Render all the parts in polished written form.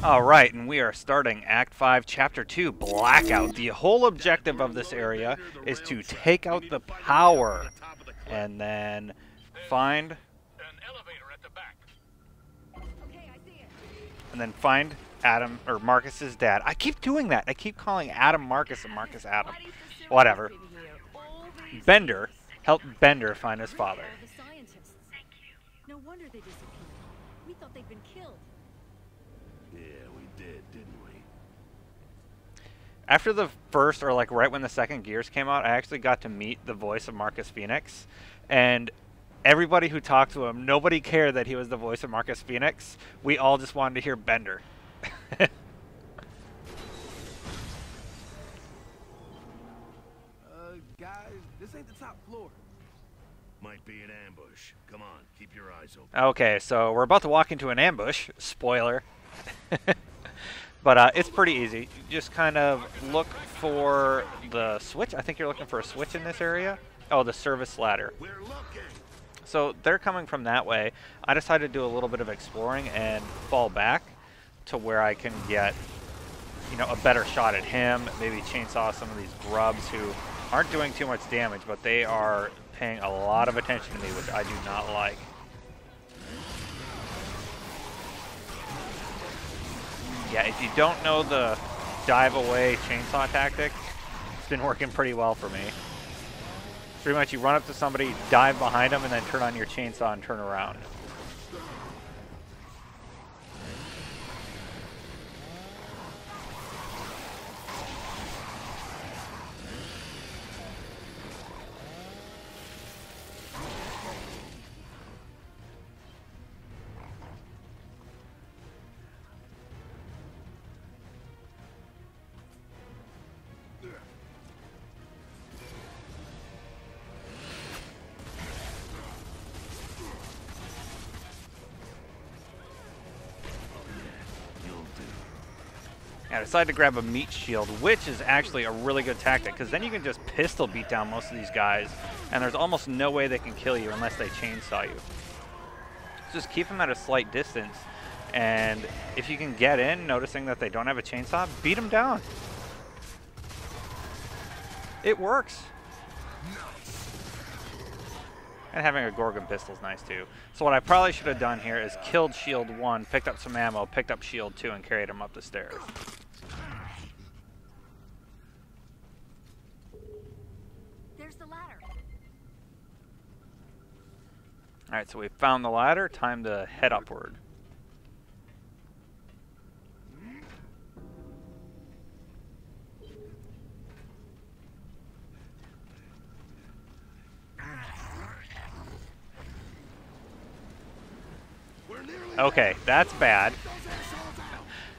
Alright, and we are starting Act 5, Chapter 2, Blackout. The whole objective of this area is to take out the power, and then find... And then find Adam, or Marcus's dad. I keep doing that. I keep calling Adam Marcus and Marcus Adam. Whatever. Bender. Help Bender find his father. No wonder they disappeared. We thought they'd been killed. Yeah, we did, didn't we? After the first, or like right when the second Gears came out, I actually got to meet the voice of Marcus Phoenix. And everybody who talked to him, nobody cared that he was the voice of Marcus Phoenix. We all just wanted to hear Bender. Guys, this ain't the top floor. Might be an ambush. Come on, keep your eyes open. Okay, so we're about to walk into an ambush. Spoiler. But it's pretty easy. You just kind of look for the switch. I think you're looking for a switch in this area. Oh, the service ladder. We're looking. So they're coming from that way. I decided to do a little bit of exploring and fall back to where I can get, you know, a better shot at him. Maybe chainsaw some of these grubs who aren't doing too much damage, but they are paying a lot of attention to me, which I do not like. Yeah, if you don't know the dive away chainsaw tactic, it's been working pretty well for me. Pretty much you run up to somebody, dive behind them, and then turn on your chainsaw and turn around. I decided to grab a meat shield, which is actually a really good tactic, because then you can just pistol beat down most of these guys, and there's almost no way they can kill you unless they chainsaw you. Just keep them at a slight distance, and if you can get in, noticing that they don't have a chainsaw, beat them down. It works. And having a Gorgon pistol is nice too. So what I probably should have done here is killed Shield 1, picked up some ammo, picked up Shield 2, and carried him up the stairs. There's the ladder. Alright, so we found the ladder. Time to head upward. Okay, that's bad.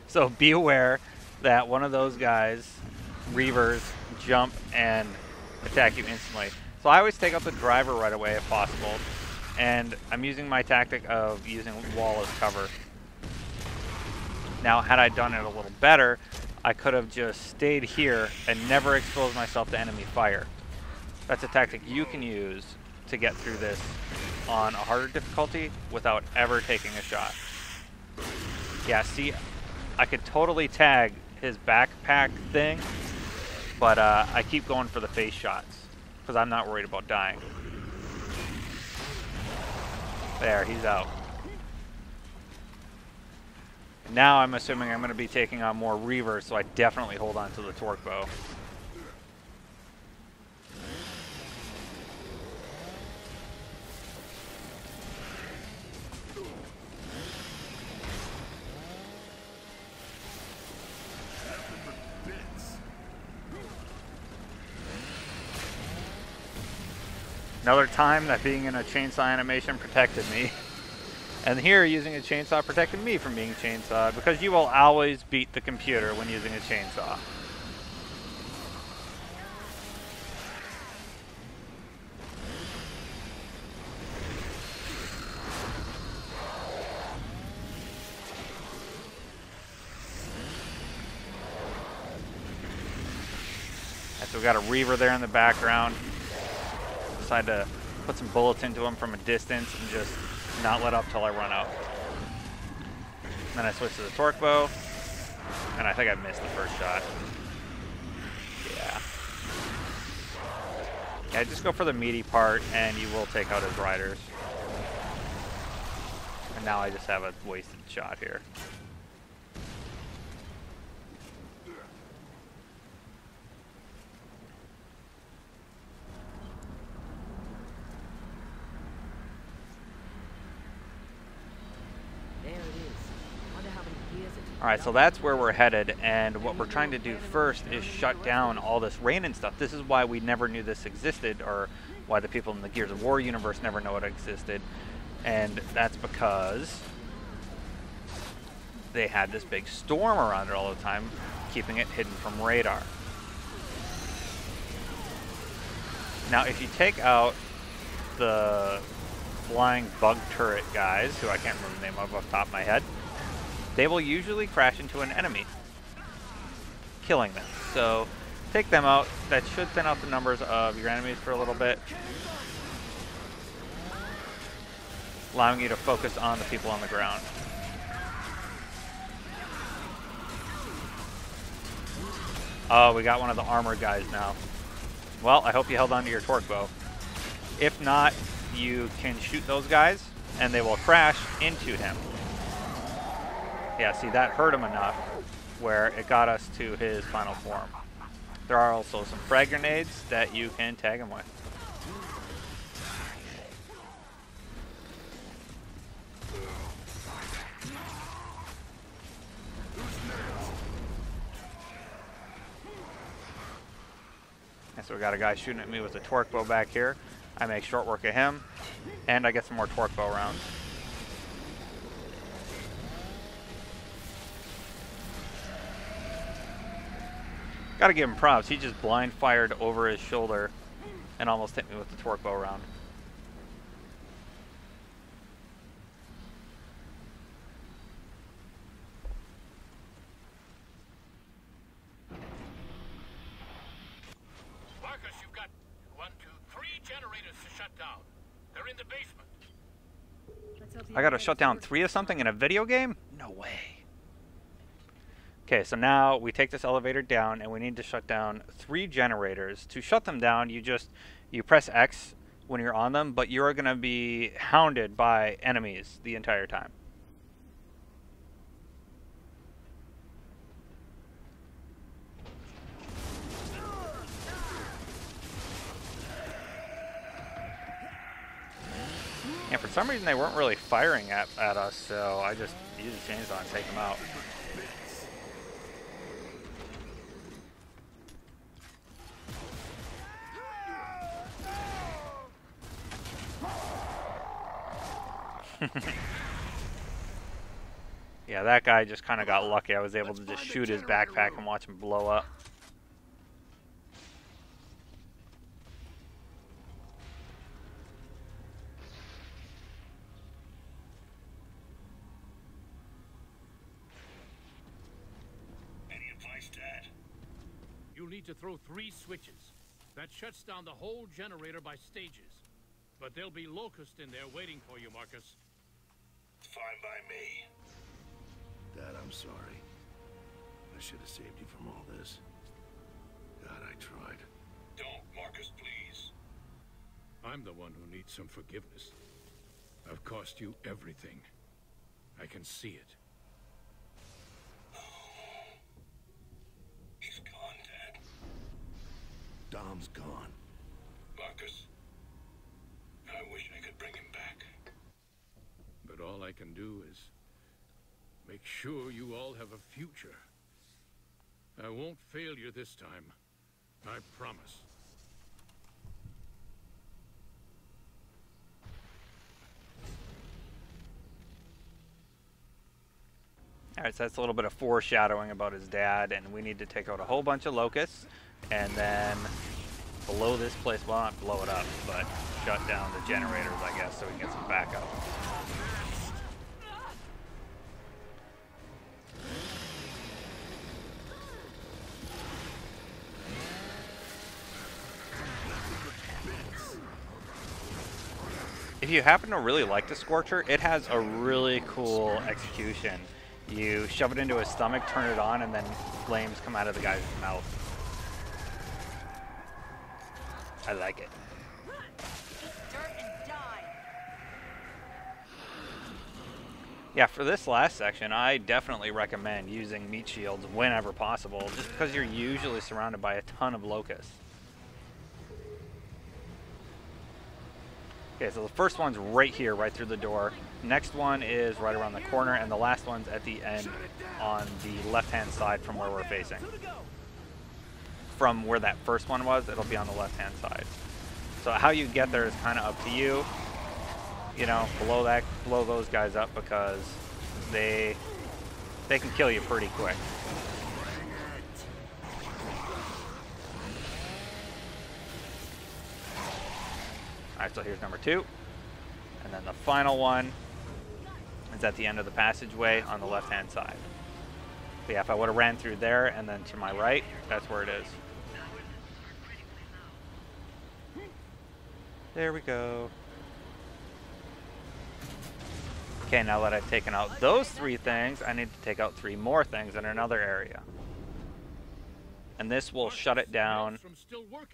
So be aware that one of those guys, Reavers, jump and attack you instantly. So I always take out the driver right away if possible. And I'm using my tactic of using wall as cover. Now, had I done it a little better, I could have just stayed here and never exposed myself to enemy fire. That's a tactic you can use to get through this on a harder difficulty without ever taking a shot. Yeah, see, I could totally tag his backpack thing, but I keep going for the face shots because I'm not worried about dying. There, he's out. Now I'm assuming I'm going to be taking on more Reavers, so I definitely hold on to the torque bow. Another time that being in a chainsaw animation protected me. And here, using a chainsaw protected me from being chainsawed, because you will always beat the computer when using a chainsaw. So we got a Reaver there in the background. Decided to put some bullets into him from a distance and just not let up till I run out. Then I switch to the torque bow. And I think I missed the first shot. Yeah. Yeah, just go for the meaty part, and you will take out his riders. And now I just have a wasted shot here. There it is. Wonder how many years it took. Alright, so that's where we're headed, and what we're trying to do first is shut down all this rain and stuff. This is why we never knew this existed, or why the people in the Gears of War universe never know it existed. And that's because they had this big storm around it all the time, keeping it hidden from radar. Now, if you take out the flying bug turret guys, who I can't remember the name of off the top of my head, they will usually crash into an enemy, killing them. So take them out. That should thin out the numbers of your enemies for a little bit, allowing you to focus on the people on the ground. Oh, we got one of the armored guys now. Well, I hope you held on to your torque bow. If not, you can shoot those guys, and they will crash into him. Yeah, see, that hurt him enough where it got us to his final form. There are also some frag grenades that you can tag him with. And so we got a guy shooting at me with a torque bow back here. I make short work of him, and I get some more torque bow rounds. Gotta give him props. He just blind fired over his shoulder and almost hit me with the torque bow round. Marcus, you've got 1, 2, 3 generators to shut down. They're in the basement. Let's hope the I gotta elevator's shut down working. 3 of something in a video game? No way. Okay, so now we take this elevator down and we need to shut down 3 generators. To shut them down, you press X when you're on them, but you're gonna be hounded by enemies the entire time. And for some reason they weren't really firing at us, so I just used a chainsaw and take them out. Yeah, that guy just kind of got lucky. I was able to just shoot his backpack and watch him blow up. Any advice, Dad? You'll need to throw 3 switches. That shuts down the whole generator by stages. But there'll be locusts in there waiting for you, Marcus. Fine by me. Dad, I'm sorry. I should have saved you from all this. God, I tried. Don't, Marcus, please. I'm the one who needs some forgiveness. I've cost you everything. I can see it. He's gone, Dad. Dom's gone. Marcus, I wish I could bring him back. But all I can do is make sure you all have a future. I won't fail you this time. I promise. Alright, so that's a little bit of foreshadowing about his dad, and we need to take out a whole bunch of locusts, and then blow this place, well, not blow it up, but shut down the generators, I guess, so we can get some backup. If you happen to really like the Scorcher, it has a really cool execution. You shove it into his stomach, turn it on, and then flames come out of the guy's mouth. I like it. Yeah, for this last section, I definitely recommend using meat shields whenever possible, just because you're usually surrounded by a ton of locusts. Okay, so the first one's right here, right through the door. Next one is right around the corner, and the last one's at the end on the left-hand side from where we're facing. From where that first one was, it'll be on the left-hand side. So how you get there is kind of up to you. You know, blow those guys up because they can kill you pretty quick. Alright, so here's number 2. And then the final one is at the end of the passageway on the left-hand side. So yeah, if I would have ran through there and then to my right, that's where it is. There we go. Okay, now that I've taken out those 3 things, I need to take out 3 more things in another area. And this will shut it down,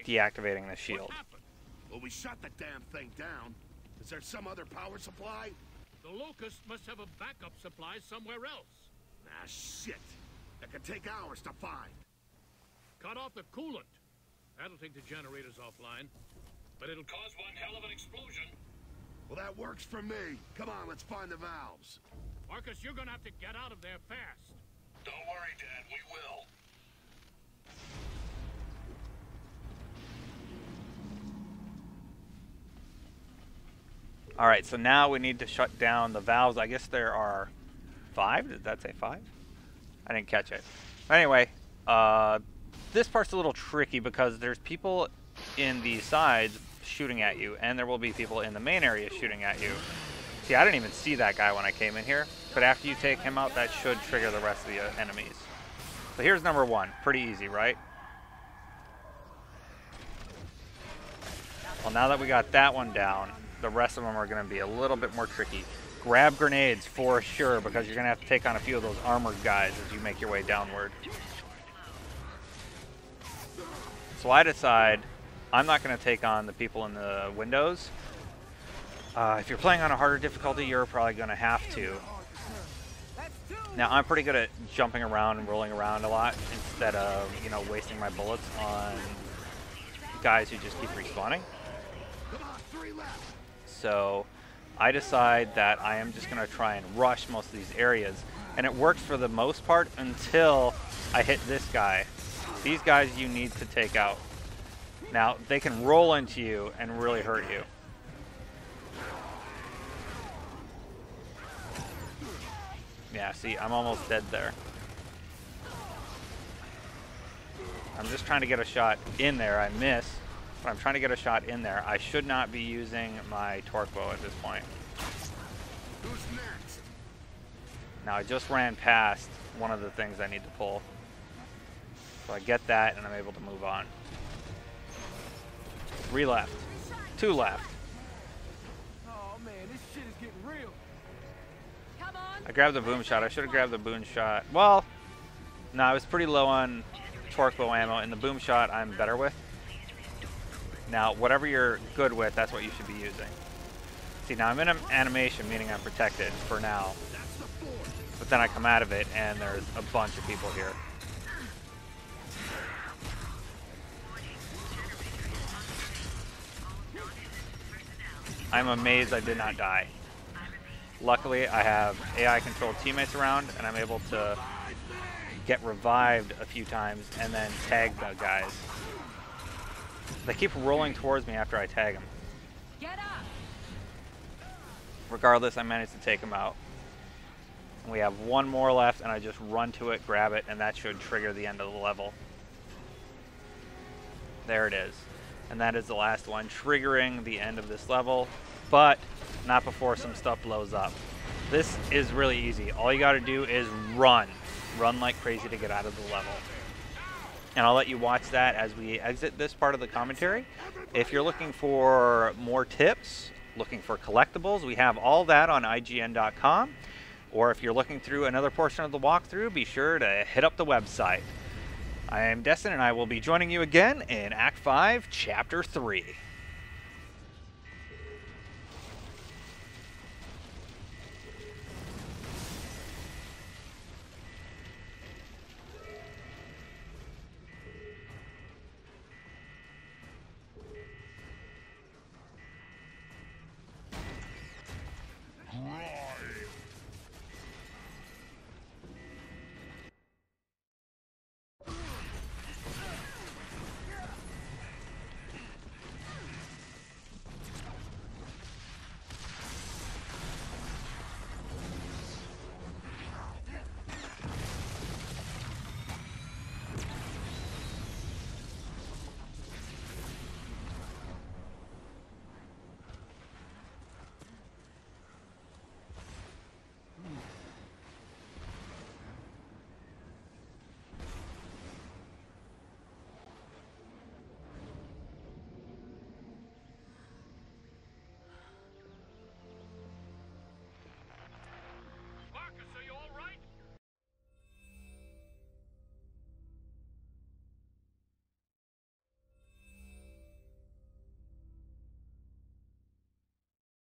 deactivating the shield. Well, we shut the damn thing down. Is there some other power supply? The Locust must have a backup supply somewhere else. Ah, shit. That could take hours to find. Cut off the coolant. That'll take the generators offline. But it'll cause one hell of an explosion. Well, that works for me. Come on, let's find the valves. Marcus, you're gonna have to get out of there fast. Don't worry, Dad. We will. Alright, so now we need to shut down the valves. I guess there are 5? Did that say 5? I didn't catch it. But anyway, this part's a little tricky because there's people in the sides shooting at you, and there will be people in the main area shooting at you. See, I didn't even see that guy when I came in here, but after you take him out, that should trigger the rest of the enemies. So here's number 1. Pretty easy, right? Well, now that we got that one down, the rest of them are going to be a little bit more tricky. Grab grenades for sure, because you're going to have to take on a few of those armored guys as you make your way downward. So I decide I'm not going to take on the people in the windows. If you're playing on a harder difficulty, you're probably going to have to. Now, I'm pretty good at jumping around and rolling around a lot instead of, you know, wasting my bullets on guys who just keep respawning. So I decide that I am just going to try and rush most of these areas. And it works for the most part until I hit this guy. These guys you need to take out. Now, they can roll into you and really hurt you. Yeah, see, I'm almost dead there. I'm just trying to get a shot in there. I miss, but I'm trying to get a shot in there. I should not be using my torque bow at this point. Who's next? Now, I just ran past one of the things I need to pull. So I get that, and I'm able to move on. 3 left. 2 left. Oh man, this shit is getting real. Come on. I grabbed the boom shot. I should have grabbed the boom shot. Well, no, I was pretty low on torque bow ammo, and the boom shot I'm better with. Now, whatever you're good with, that's what you should be using. See, now I'm in an animation, meaning I'm protected for now. But then I come out of it, and there's a bunch of people here. I'm amazed I did not die. Luckily, I have AI-controlled teammates around, and I'm able to get revived a few times and then tag the guys. They keep rolling towards me after I tag them. Get up. Regardless, I managed to take them out. We have 1 more left, and I just run to it, grab it, and that should trigger the end of the level. There it is. And that is the last one, triggering the end of this level, but not before some stuff blows up. This is really easy. All you gotta do is run. Run like crazy to get out of the level. And I'll let you watch that as we exit this part of the commentary. If you're looking for more tips, looking for collectibles, we have all that on IGN.com. Or if you're looking through another portion of the walkthrough, be sure to hit up the website. I am Destin, and I will be joining you again in Act 5, Chapter 3.